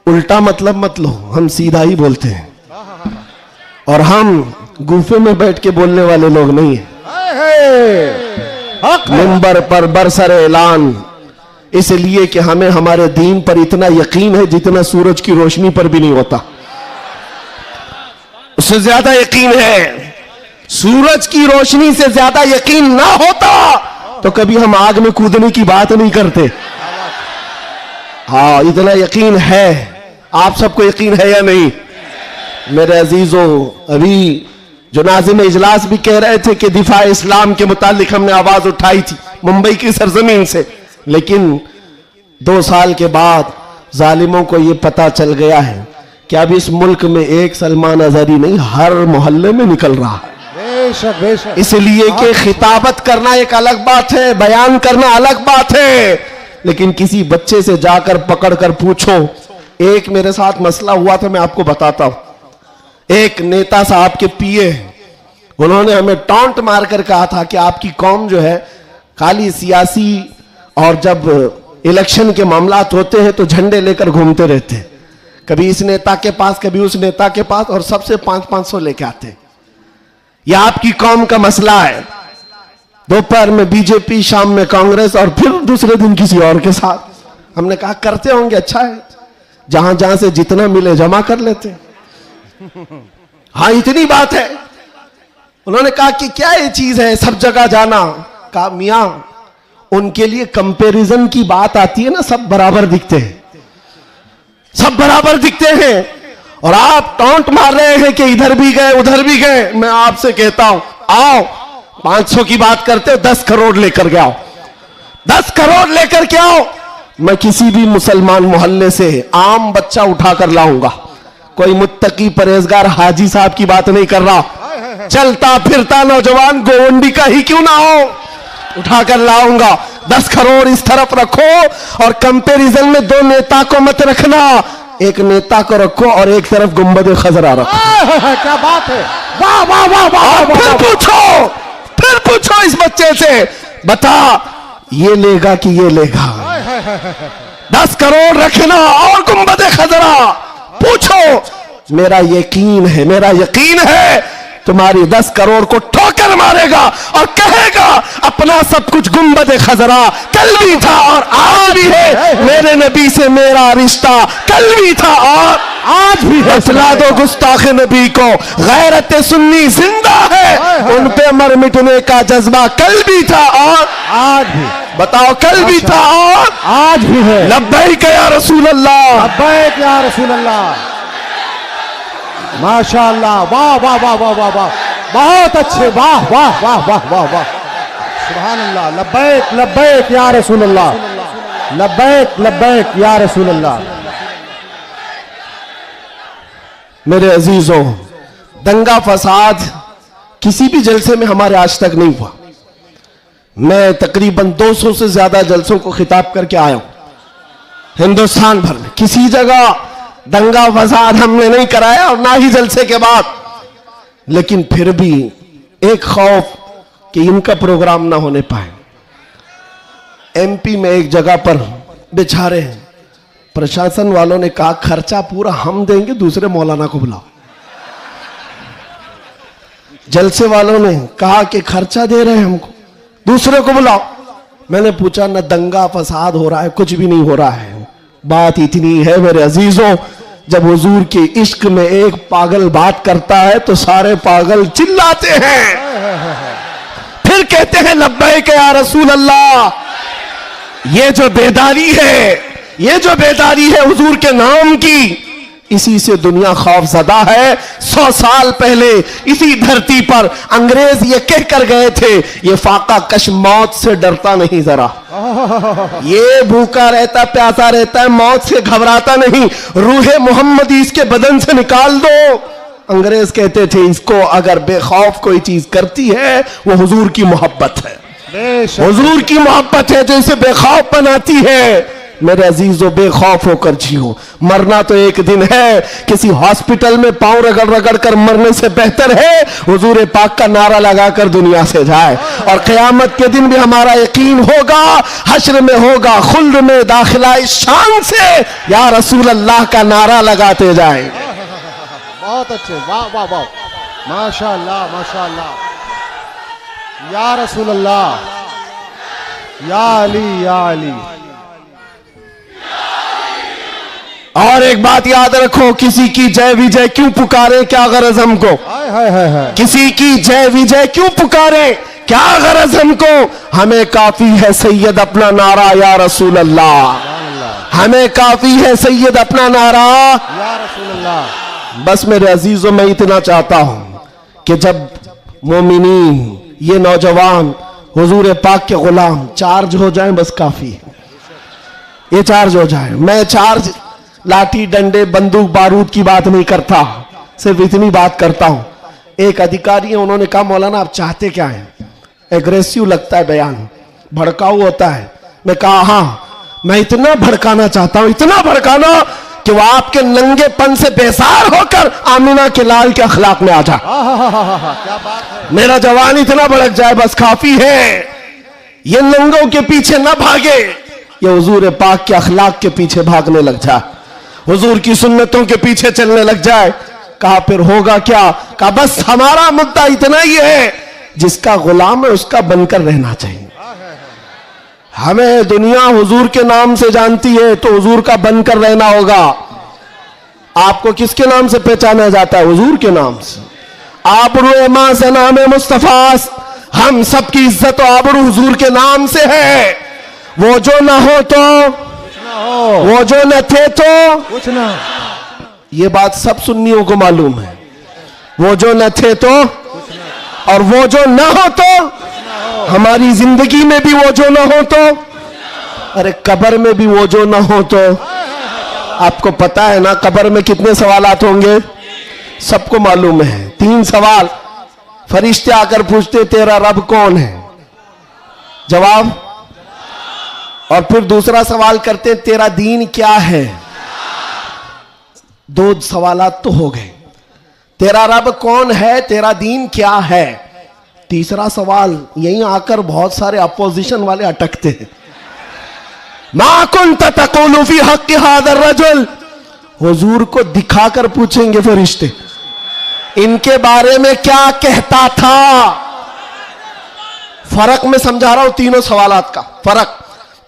उल्टा मतलब मत लो, हम सीधा ही बोलते हैं, और हम गुफे में बैठ के बोलने वाले लोग नहीं है। मिंबर पर बरसरे ऐलान, इसलिए कि हमें हमारे दीन पर इतना यकीन है जितना सूरज की रोशनी पर भी नहीं होता। उससे ज्यादा यकीन है। सूरज की रोशनी से ज्यादा यकीन ना होता तो कभी हम आग में कूदने की बात नहीं करते। हाँ, इतना यकीन है। आप सबको यकीन है या नहीं? मेरे अजीजों, अभी जो नाज़िम इजलास भी कह रहे थे कि दिफा इस्लाम के मुतालिक हमने आवाज उठाई थी मुंबई की सरजमीन से, लेकिन 2 साल के बाद जालिमों को यह पता चल गया है कि अब इस मुल्क में एक सलमान अजहरी नहीं, हर मोहल्ले में निकल रहा है। बेशक बेशक। इसलिए कि खिताबत करना एक अलग बात है, बयान करना अलग बात है, लेकिन किसी बच्चे से जाकर पकड़ कर पूछो। एक मेरे साथ मसला हुआ था, मैं आपको बताता हूं। एक नेता साहब के पीए, उन्होंने हमें टॉन्ट मारकर कहा था कि आपकी कौम जो है खाली सियासी, और जब इलेक्शन के मामलात होते हैं तो झंडे लेकर घूमते रहते हैं, कभी इस नेता के पास कभी उस नेता के पास, और सबसे 500-500 लेके आते हैं। यह आपकी कौम का मसला है। दोपहर में बीजेपी, शाम में कांग्रेस, और फिर दूसरे दिन किसी और के साथ। हमने कहा करते होंगे, अच्छा है, जहां जहां से जितना मिले जमा कर लेते। हाँ, इतनी बात है। उन्होंने कहा कि क्या ये चीज है सब जगह जाना? कहा मियां, उनके लिए कंपैरिजन की बात आती है ना, सब बराबर दिखते हैं, सब बराबर दिखते हैं, और आप टॉन्ट मार रहे हैं कि इधर भी गए उधर भी गए। मैं आपसे कहता हूं, आओ 500 की बात करते हो, 10 करोड़ लेकर के आओ, 10 करोड़ लेकर के आओ। मैं किसी भी मुसलमान मोहल्ले से आम बच्चा उठाकर लाऊंगा। कोई मुत्तकी परहेजगार हाजी साहब की बात नहीं कर रहा, चलता फिरता नौजवान गोवंडी का ही क्यों ना हो, उठाकर लाऊंगा। 10 करोड़ इस तरफ रखो, और कंपैरिजन में 2 नेता को मत रखना, एक नेता को रखो और एक तरफ गुंबद खजरा रखो। क्या बात है, वाह वाह वाह वाह। फिर पूछो इस बच्चे से, बता ये लेगा कि ये लेगा? 10 करोड़ रखना और गुंबद खजरा, पूछो। मेरा यकीन है तुम्हारी 10 करोड़ को ठोकर मारेगा और कहेगा अपना सब कुछ गुंबद खजरा कल भी था और आज भी है, मेरे नबी से मेरा रिश्ता कल भी था और आज भी है। फैसला दो गुस्ताख नबी को, गैरत सुन्नी जिंदा है, उन पे मर मिटने का जज्बा कल भी था और आज भी। बताओ, कल भी था और आज भी है। लब्बैक या रसूल अल्लाह, लब्बैक या रसूल अल्लाह। माशाअल्लाह, वाह वाह वाह वाह वाह वाह, बहुत अच्छे, वाह वाह वाह वाह वाह वाह, सुभान अल्लाह। लब्बैक लब्बैक या रसूल अल्लाह, लब्बैक लब्बैक या रसूल अल्लाह। मेरे अजीजों, दंगा फसाद किसी भी जलसे में हमारे आज तक नहीं हुआ। मैं तकरीबन 200 से ज्यादा जलसों को खिताब करके आया हूं हिंदुस्तान भर में, किसी जगह दंगा फसाद हमने नहीं कराया और ना ही जलसे के बाद। लेकिन फिर भी एक खौफ कि इनका प्रोग्राम ना होने पाए। एमपी में एक जगह पर बेचारे प्रशासन वालों ने कहा खर्चा पूरा हम देंगे, दूसरे मौलाना को बुलाओ। जलसे वालों ने कहा कि खर्चा दे रहे हैं हमको, दूसरे को बुलाओ। मैंने पूछा, न दंगा फसाद हो रहा है, कुछ भी नहीं हो रहा है। बात इतनी है मेरे अजीजों, जब हुजूर के इश्क में एक पागल बात करता है तो सारे पागल चिल्लाते हैं, फिर कहते हैं लब्बैक या रसूल अल्लाह। ये जो बेदारी है हुजूर के नाम की, इसी से दुनिया खौफजदा है। 100 साल पहले इसी धरती पर अंग्रेज ये कह कर गए थे, ये फाका कश मौत से डरता नहीं, जरा ये भूखा रहता प्यासा रहता है, मौत से घबराता नहीं, रूहे मोहम्मदी इसके बदन से निकाल दो। अंग्रेज कहते थे इसको अगर बेखौफ कोई चीज करती है वो हुजूर की मोहब्बत है, हुजूर की मोहब्बत है जो इसे बेखौफ बनाती है। मेरे अजीजों, बेखौफ होकर जियो। मरना तो एक दिन है, किसी हॉस्पिटल में पांव रगड़ रगड़ कर मरने से बेहतर है हुजूर पाक का नारा लगाकर दुनिया से जाए। और क़यामत के दिन भी हमारा यकीन होगा, हश्र में होगा खुल्द में दाखिला इस शान से या रसूल अल्लाह का नारा लगाते जाए। बहुत अच्छे, वाह वाह वाह, माशाअल्लाह माशाअल्लाह। या रसूल अल्लाह, या अली या अली। और एक बात याद रखो, किसी की जय विजय क्यों पुकारे, क्या गरज हमको। हाय हाय हाय हाय। किसी की जय विजय क्यों पुकारे, क्या गरज हमको। हमें काफी है सैयद अपना नारा या रसूल अल्लाह। हमें काफी है सैयद अपना नारा या रसूल अल्लाह। बस मेरे अजीजों, मैं इतना चाहता हूं कि जब मोमिनीन, ये नौजवान, हुजूर पाक के गुलाम चार्ज हो जाएं, बस काफी है, ये चार्ज हो जाए। मैं चार्ज लाठी डंडे बंदूक बारूद की बात नहीं करता, सिर्फ इतनी बात करता हूं। एक अधिकारी है, उन्होंने कहा मौलाना आप चाहते क्या हैं। एग्रेसिव लगता है बयान, भड़काऊ होता है। मैं कहा हाँ, मैं इतना भड़काना चाहता हूं, इतना भड़काना कि वो आपके नंगेपन से बेजार होकर आमिना के लाल के अखलाक में आ जाए। क्या बात है। मेरा जवान इतना भड़क जाए, बस काफी है। ये नंगों के पीछे ना भागे, ये हुजूर पाक के अखलाक के पीछे भागने लग जाए, हुजूर की सुन्नतों के पीछे चलने लग जाए। कहा फिर होगा क्या। कहा बस हमारा मुद्दा इतना ही है, जिसका गुलाम है उसका बनकर रहना चाहिए। हमें दुनिया हुजूर के नाम से जानती है, तो हुजूर का बनकर रहना होगा। आपको किसके नाम से पहचाना जाता है, हुजूर के नाम से। आबरू मां से नाम मुस्तफास, हम सबकी इज्जत और आबरू हुजूर के नाम से है। वो जो ना हो तो वो जो न थे तो कुछ ना। ये बात सब सुन्नियों को मालूम है। वो जो न थे तो और वो जो ना हो तो, हमारी जिंदगी में भी वो जो ना हो तो, अरे कब्र में भी वो जो ना हो तो। आपको पता है ना कब्र में कितने सवालात होंगे, सबको मालूम है। 3 सवाल फरिश्ते आकर पूछते, तेरा रब कौन है, जवाब। और फिर दूसरा सवाल करते, तेरा दीन क्या है। 2 सवालात तो हो गए, तेरा रब कौन है, तेरा दीन क्या है। तीसरा सवाल यहीं आकर बहुत सारे अपोजिशन वाले अटकते हैं। मा कुन्त तक़ूलु फी हक़्क़ि हाज़ा रजुल, हुजूर को दिखाकर पूछेंगे फरिश्ते, इनके बारे में क्या कहता था। फर्क में समझा रहा हूं तीनों सवालात का फर्क।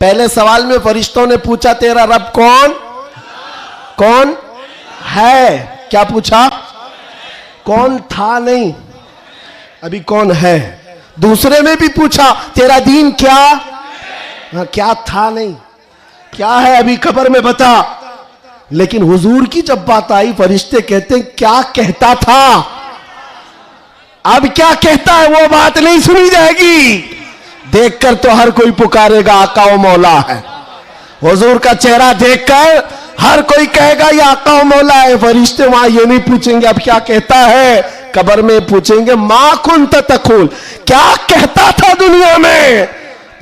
पहले सवाल में फरिश्तों ने पूछा तेरा रब कौन है, क्या पूछा, कौन था नहीं, अभी कौन है। दूसरे में भी पूछा तेरा दीन क्या, क्या था नहीं, क्या है अभी कब्र में बता। लेकिन हुजूर की जब बात आई, फरिश्ते कहते हैं क्या कहता था। अब क्या कहता है वो बात नहीं सुनी जाएगी, देखकर तो हर कोई पुकारेगा आका व मौला है। हुजूर का चेहरा देखकर हर कोई कहेगा ये आका व मौला है। फरिश्ते वहां ये नहीं पूछेंगे अब क्या कहता है, कब्र में पूछेंगे मा कुन्त तक़ूल, क्या कहता था दुनिया में।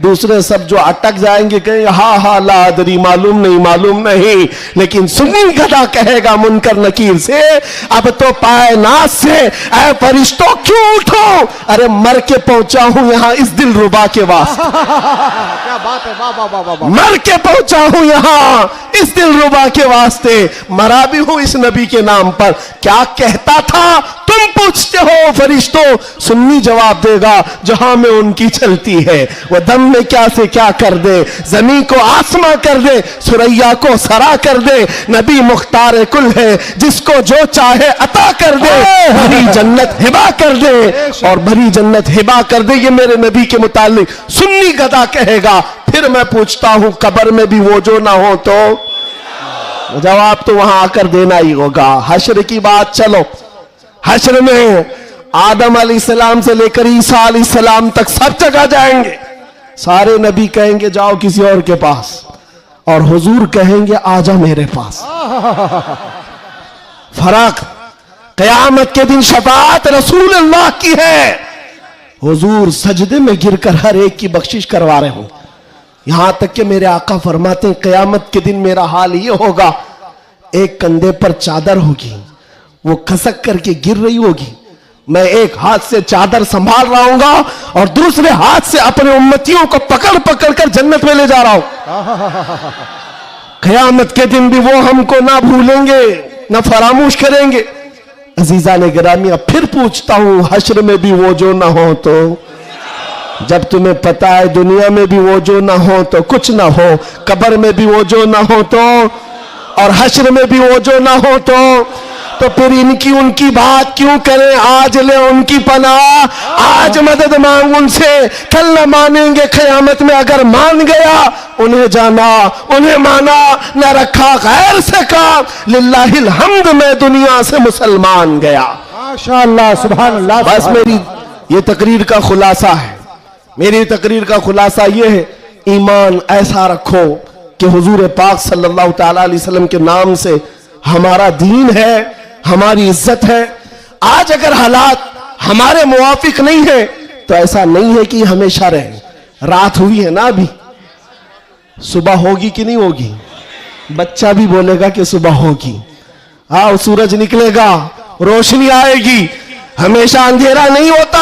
दूसरे सब जो अटक जाएंगे कहेंगे हा हा ला अदरी, मालूम नहीं। लेकिन सुन्नी गधा कहेगा मुनकर नकीर से, अब तो पाए नाज से ऐ फरिश्तों क्यों उठो, अरे मर के पहुंचा हूं यहां इस दिल रुबा के वास्ते। क्या बात है, वाह वाह वाह वाह। मर के पहुंचा हूं यहां इस दिल रुबा के वास्ते, मरा भी हूं इस नबी के नाम पर। क्या कहता था तुम पूछते हो फरिश्तों, सुन्नी जवाब देगा जहां में उनकी चलती है। वह दम में क्या से क्या कर दे, जमीन को आसमां कर दे, सुरैया को सरा कर दे। नबी मुख्तार कुल है, जिसको जो चाहे अता कर दे। भरी जन्नत हिबा कर दे, और भरी जन्नत हिबा कर दे। ये मेरे नबी के मुतालिक सुन्नी गदा कहेगा। फिर मैं पूछता हूं कब्र में भी वो जो ना हो तो, जवाब तो वहां आकर देना ही होगा। हश्र की बात, चलो हश्र में आदम अलैहिस्सलाम से लेकर ईसा अलैहिस्सलाम तक सब जगह जाएंगे। सारे नबी कहेंगे जाओ किसी और के पास, और हुजूर कहेंगे आजा मेरे पास। फर्क, क़यामत के दिन शफाअत रसूल अल्लाह की है। हुजूर सजदे में गिरकर हर एक की बख्शिश करवा रहे हो। यहां तक कि मेरे आका फरमाते हैं क़यामत के दिन मेरा हाल ये होगा, एक कंधे पर चादर होगी, वो खसक करके गिर रही होगी, मैं एक हाथ से चादर संभाल रहा हूंगा और दूसरे हाथ से अपने उम्मतियों को पकड़ पकड़ कर जन्नत में ले जा रहा हूं। क़यामत के दिन भी वो हमको ना भूलेंगे ना फरामोश करेंगे। अजीजा ने गिरामी, अब फिर पूछता हूं हश्र में भी वो जो ना हो तो, जब तुम्हें पता है दुनिया में भी वो जो ना हो तो कुछ ना हो, कब्र में भी वो जो ना हो तो, और हश्र में भी वो जो ना हो तो फिर इनकी उनकी बात क्यों करें। आज ले उनकी पनाह, आज मदद मांग उनसे, कल न मानेंगे क़यामत में। अगर मान गया उन्हें जाना, उन्हें माना, न रखा गैर से काम। लिल्लाहिल हम्द, मैं दुनिया से मुसलमान गया। माशाअल्लाह, सुभान अल्लाह। बस मेरी ये तकरीर का खुलासा है, मेरी तकरीर का खुलासा ये है, ईमान ऐसा रखो कि हुजूर पाक सल्लल्लाहु ताला अलैहि वसल्लम के नाम से हमारा दीन है, हमारी इज्जत है। आज अगर हालात हमारे मुवाफिक नहीं है तो ऐसा नहीं है कि हमेशा रहे। रात हुई है ना, अभी सुबह होगी कि नहीं होगी? बच्चा भी बोलेगा कि सुबह होगी। आओ, सूरज निकलेगा, रोशनी आएगी। हमेशा अंधेरा नहीं होता,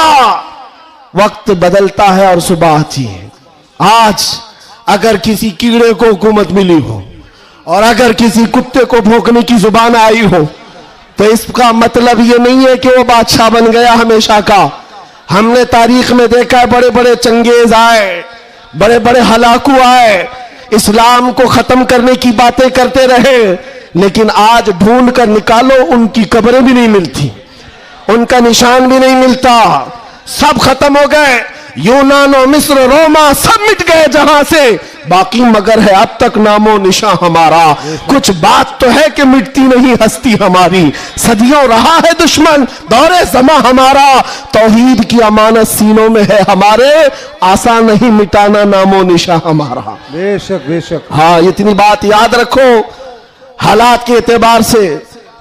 वक्त बदलता है और सुबह आती है। आज अगर किसी कीड़े को हुकूमत मिली हो और अगर किसी कुत्ते को भौंकने की जुबान आई हो तो इसका मतलब ये नहीं है कि वो बादशाह बन गया हमेशा का। हमने तारीख में देखा है, बड़े बड़े चंगेज आए, बड़े बड़े हलाकू आए, इस्लाम को खत्म करने की बातें करते रहे, लेकिन आज ढूंढ कर निकालो उनकी कब्रें भी नहीं मिलती, उनका निशान भी नहीं मिलता। सब खत्म हो गए। यूनान और मिस्र, रोमा सब मिट गए जहां से, बाकी मगर है अब तक नामो निशान हमारा। कुछ बात तो है कि मिटती नहीं हस्ती हमारी, सदियों रहा है दुश्मन दौरे जमा हमारा। तौहीद की अमानत सीनों में है हमारे, आसान नहीं मिटाना नामो निशान हमारा। बेशक बेशक। हाँ, इतनी बात याद रखो। हालात के एतबार से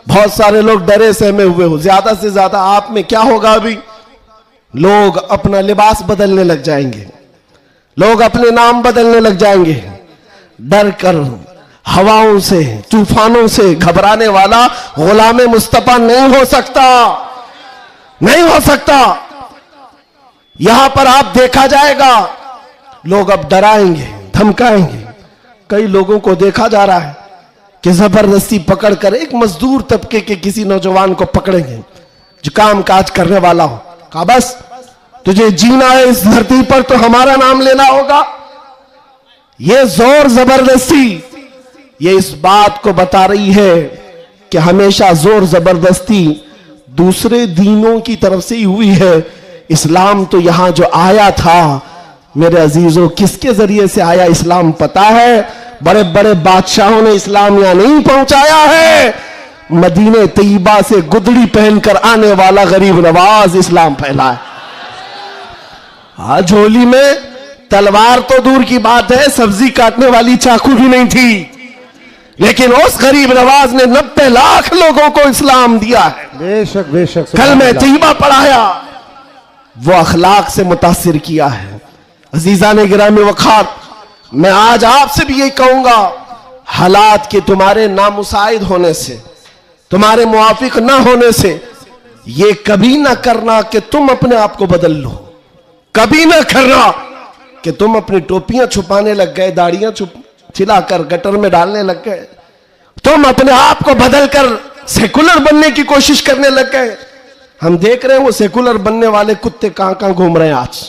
बहुत सारे लोग डरे सहमे हुए हो। ज्यादा से ज्यादा आप में क्या होगा, अभी लोग अपना लिबास बदलने लग जाएंगे, लोग अपने नाम बदलने लग जाएंगे। डर कर हवाओं से, तूफानों से घबराने वाला गुलाम मुस्तफा नहीं हो सकता, नहीं हो सकता। यहां पर आप देखा जाएगा, लोग अब डराएंगे, धमकाएंगे। कई लोगों को देखा जा रहा है कि जबरदस्ती पकड़कर एक मजदूर तबके के किसी नौजवान को पकड़ेंगे जो काम काज करने वाला हो, कहा बस तुझे जीना है इस धरती पर तो हमारा नाम लेना होगा। यह जोर जबरदस्ती, ये इस बात को बता रही है कि हमेशा जोर जबरदस्ती दूसरे दीनों की तरफ से ही हुई है। इस्लाम तो यहां जो आया था मेरे अजीजों, किसके जरिए से आया इस्लाम पता है? बड़े बड़े बादशाहों ने इस्लाम यहां नहीं पहुंचाया है, मदीने तैयबा से गुदड़ी पहनकर आने वाला गरीब नवाज इस्लाम फैला है। आज झोली में तलवार तो दूर की बात है, सब्जी काटने वाली चाकू भी नहीं थी, लेकिन उस गरीब नवाज ने 90 लाख लोगों को इस्लाम दिया है। बेशक बेशक। कल में तैयबा पढ़ाया, वो अखलाक से मुतासिर किया है। अजीजा ने गिरामी वखार, मैं आज आपसे भी यही कहूंगा, हालात के तुम्हारे नामुसाइद होने से, तुम्हारे मुआफिक ना होने से, ये कभी ना करना कि तुम अपने आप को बदल लो। कभी ना करना कि तुम अपनी टोपियां छुपाने लग गए, दाढ़ियां छिलाकर गटर में डालने लग गए, तुम अपने आप को बदलकर सेकुलर बनने की कोशिश करने लग गए। हम देख रहे हैं वो सेकुलर बनने वाले कुत्ते कहां कहां घूम रहे हैं आज।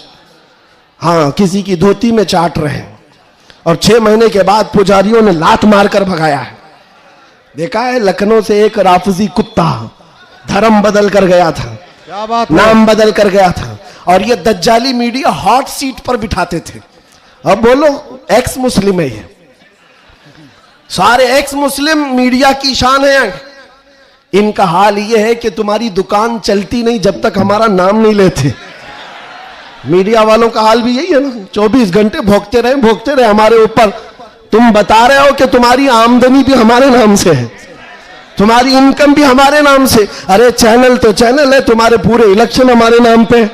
हाँ, किसी की धोती में चाट रहे हैं और 6 महीने के बाद पुजारियों ने लात मारकर भगाया है। देखा है, लखनऊ से एक राफजी कुत्ता धर्म बदल कर गया था, क्या बात, नाम बदल कर गया था, और ये दज्जाली मीडिया हॉट सीट पर बिठाते थे। अब बोलो एक्स मुस्लिम है, ये सारे एक्स मुस्लिम मीडिया की शान है। इनका हाल ये है कि तुम्हारी दुकान चलती नहीं जब तक हमारा नाम नहीं लेते। मीडिया वालों का हाल भी यही है ना, 24 घंटे भोगते रहे हमारे ऊपर। तुम बता रहे हो कि तुम्हारी आमदनी भी हमारे नाम से है, तुम्हारी इनकम भी हमारे नाम से। अरे चैनल तो चैनल है, तुम्हारे पूरे इलेक्शन हमारे नाम पे,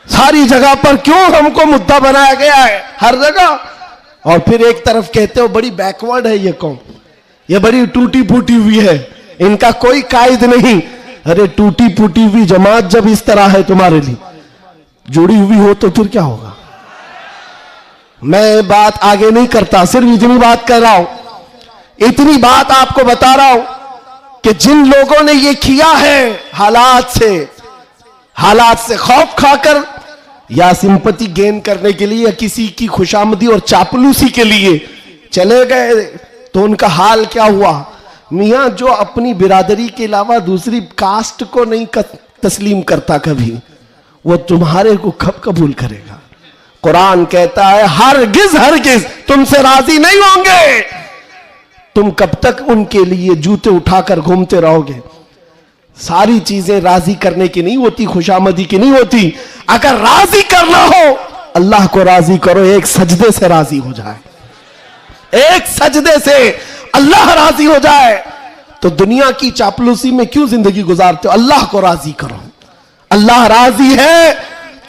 सारी जगह पर क्यों हमको मुद्दा बनाया गया है हर जगह। और फिर एक तरफ कहते हो बड़ी बैकवर्ड है ये कौम, ये बड़ी टूटी फूटी हुई है, इनका कोई कायद नहीं। अरे टूटी फूटी हुई जमात जब इस तरह है तुम्हारे लिए जुड़ी हुई हो तो फिर क्या होगा। मैं बात आगे नहीं करता, सिर्फ इतनी बात कर रहा हूं, इतनी बात आपको बता रहा हूं कि जिन लोगों ने ये किया है हालात से खौफ खाकर या सिंपैथी गेन करने के लिए या किसी की खुशामदी और चापलूसी के लिए चले गए, तो उनका हाल क्या हुआ? मियाँ जो अपनी बिरादरी के अलावा दूसरी कास्ट को नहीं तस्लीम करता कभी, वो तुम्हारे को कब कबूल करेगा? कुरान कहता है हरगिज हरगिज तुमसे राजी नहीं होंगे। तुम कब तक उनके लिए जूते उठाकर घूमते रहोगे? सारी चीजें राजी करने की नहीं होती, खुशामदी की नहीं होती। अगर राजी करना हो अल्लाह को राजी करो, एक सजदे से राजी हो जाए, एक सजदे से अल्लाह राजी हो जाए। तो दुनिया की चापलूसी में क्यों जिंदगी गुजारते हो? अल्लाह को राजी करो। अल्लाह राजी है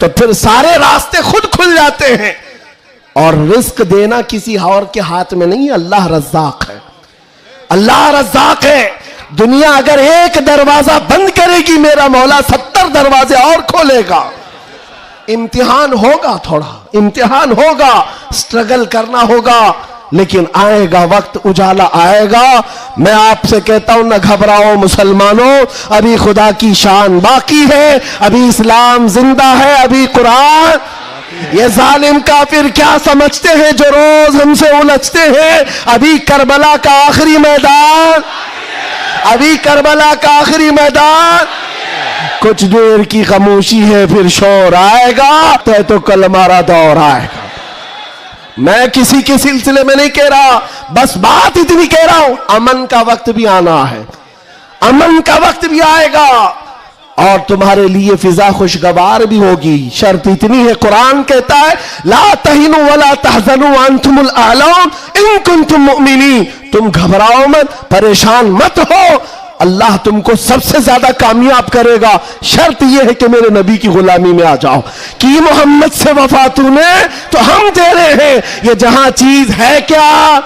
तो फिर सारे रास्ते खुद खुल जाते हैं। और रिस्क देना किसी और के हाथ में नहीं है, अल्लाह रज़्ज़ाक है, अल्लाह रज़्ज़ाक है। दुनिया अगर एक दरवाजा बंद करेगी, मेरा मौला 70 दरवाजे और खोलेगा। इम्तिहान होगा, थोड़ा इम्तिहान होगा, स्ट्रगल करना होगा, लेकिन आएगा वक्त, उजाला आएगा। मैं आपसे कहता हूं न घबराओ मुसलमानों, अभी खुदा की शान बाकी है, अभी इस्लाम जिंदा है, अभी कुरान। ये जालिम काफिर क्या समझते हैं जो रोज हमसे उलझते हैं? अभी करबला का आखिरी मैदान, अभी करबला का आखिरी मैदान। कुछ देर की खामोशी है, फिर शोर आएगा, तो कल हमारा दौर आएगा। मैं किसी के सिलसिले में नहीं कह रहा, बस बात इतनी कह रहा हूं, अमन का वक्त भी आना है, अमन का वक्त भी आएगा और तुम्हारे लिए फिजा खुशगवार भी होगी। शर्त इतनी है, कुरान कहता है ला तहिनु वला तहज़नु अंतुमुल आलौन इन कुंतुम मुमिनीन। तुम घबराओ मत, परेशान मत हो, अल्लाह तुमको सबसे ज्यादा कामयाब करेगा। शर्त यह है कि मेरे नबी की गुलामी में आ जाओ। कि मोहम्मद से वफा तूने तो हम तेरे हैं, ये जहां चीज है क्या,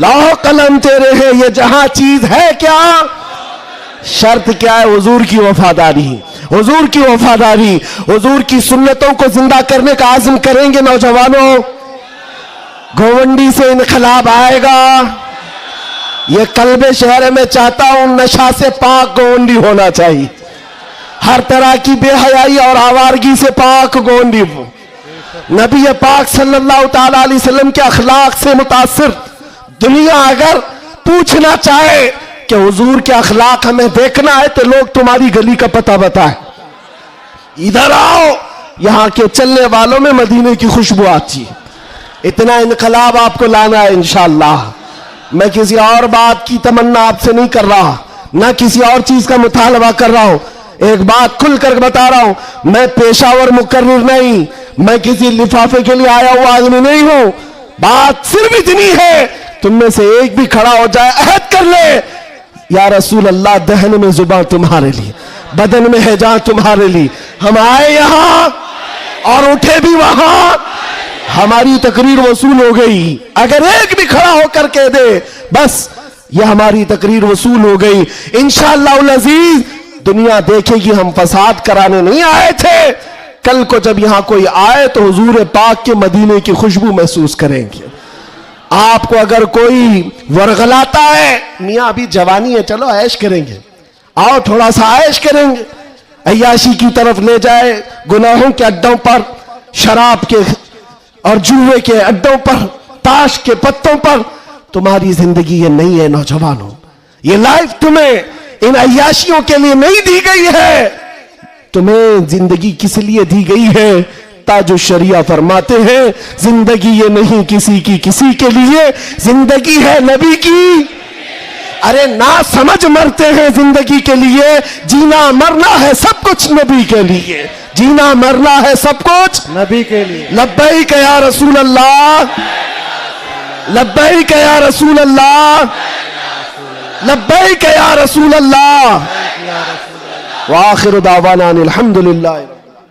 लौह कलम तेरे हैं, ये जहां चीज है क्या। शर्त क्या है? हुजूर की वफादारी, हुजूर की वफादारी, हुजूर की सुन्नतों को जिंदा करने का आज़म करेंगे नौजवानों। गोवंडी से इनकलाब आएगा। ये कल्बे शहर में चाहता हूं नशा से पाक गोवंडी होना चाहिए, हर तरह की बेहयाई और आवारगी से पाक गोवंडी। नबी पाक सल्लल्लाहु ताला अलैहि वसल्लम के अखलाक से मुतासिर दुनिया अगर पूछना चाहे कि हुजूर के अखलाक हमें देखना है, तो लोग तुम्हारी गली का पता बताए, इधर आओ, यहां के चलने वालों में मदीने की खुशबू आती है। इतना इनकलाब आपको लाना है इंशाअल्लाह। मैं किसी और बात की तमन्ना आपसे नहीं कर रहा, ना किसी और चीज का मुतालबा कर रहा हूं। एक बात खुलकर बता रहा हूं, मैं पेशावर मुकर्रिर नहीं, मैं किसी लिफाफे के लिए आया हुआ आदमी नहीं हूं। बात सिर्फ इतनी है, तुम में से एक भी खड़ा हो जाए, अहद कर ले, या रसूल अल्लाह, दहन में जुबान तुम्हारे लिए, बदन में है जान तुम्हारे लिए। हम आए यहां और उठे भी वहां, हमारी तकरीर वसूल हो गई। अगर एक भी खड़ा होकर कह दे बस ये हमारी तकरीर वसूल हो गई, इंशाअल्लाह अज़ीज दुनिया देखेगी हम फसाद कराने नहीं आए थे। कल को जब यहां कोई आए तो हुजूर पाक के मदीने की खुशबू महसूस करेंगे। आपको अगर कोई वरगलाता है, मियाँ अभी जवानी है, चलो ऐश करेंगे, आओ थोड़ा सा ऐश करेंगे, अय्याशी की तरफ ले जाए, गुनाहों के अड्डों पर, शराब के और जुए के अड्डों पर, ताश के पत्तों पर, तुम्हारी जिंदगी ये नहीं है नौजवानों। ये लाइफ तुम्हें इन अय्याशियों के लिए नहीं दी गई है, तुम्हें जिंदगी किस लिए दी गई है? ताजो शरिया फरमाते हैं जिंदगी ये नहीं किसी की किसी के लिए, जिंदगी है नबी की। अरे ना समझ मरते हैं जिंदगी के लिए, जीना मरना है सब कुछ नबी के लिए, जीना मरना है सब कुछ नबी के लिए। लब्बैक या रसूल अल्लाह, लब्बैक या रसूल अल्लाह, लब्बैक या रसूल अल्लाह। व आखिर दावाना अनिल हम्दुलिल्लाह।